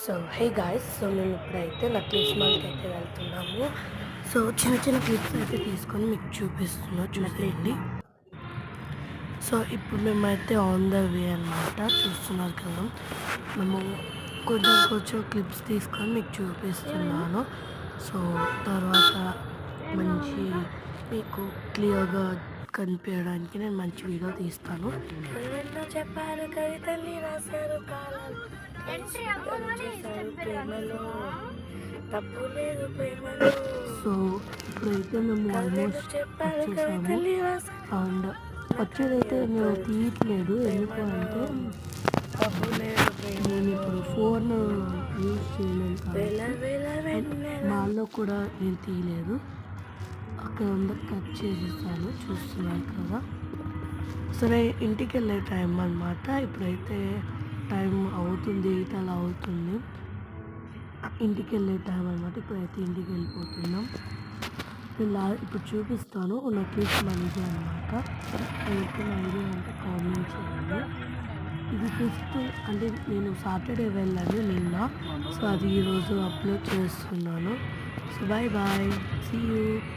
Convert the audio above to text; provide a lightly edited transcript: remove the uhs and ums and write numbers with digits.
So hey guys, so మేము ఇప్పుడైతే necklace మాల్కి అయితే వెళ్తున్నాము. సో చిన్న చిన్న క్లిప్స్ అయితే తీసుకొని మీకు చూపిస్తున్నా, చూసేయండి. సో ఇప్పుడు మేమైతే ఆన్ ద వే అనమాట, చూస్తున్నారు కదా. మేము కొంచెం క్లిప్స్ తీసుకొని మీకు చూపిస్తున్నాను. సో తర్వాత మంచి మీకు క్లియర్గా కనిపించడానికి నేను మంచి వీడియో తీస్తాను. చెప్పారు కవితల్ని రాశారు కాలాలు, సో ఇప్పుడైతే మేము ఆల్మోస్ట్ వచ్చేసాము. అండ్ వచ్చేదైతే నేను తీయట్లేదు, ఎందుకు అంటే నేను ఇప్పుడు ఫోన్ యూజ్ చేయలేను కాబట్టి మాల్లో కూడా నేను తీయలేదు. అక్కడ కట్ చేసేసాను, చూస్తున్నాను కదా. సరే, ఇంటికి వెళ్ళే టైం అనమాట. ఇప్పుడైతే టైం అవుతుంది, 8 అలా అవుతుంది. ఇంటికి వెళ్ళే టైం అనమాట. ఇప్పుడైతే ఇంటికి వెళ్ళిపోతున్నాం. ఇప్పుడు చూపిస్తాను నక్లీస్ మనీది అనమాట. అయితే ఐడియా అంటే కామెంట్ చేయండి. ఇది ఫస్ట్ అంటే నేను సాటర్డే వెళ్ళాను నిన్న, సో అది ఈరోజు అప్లోడ్ చేస్తున్నాను. So bye see you.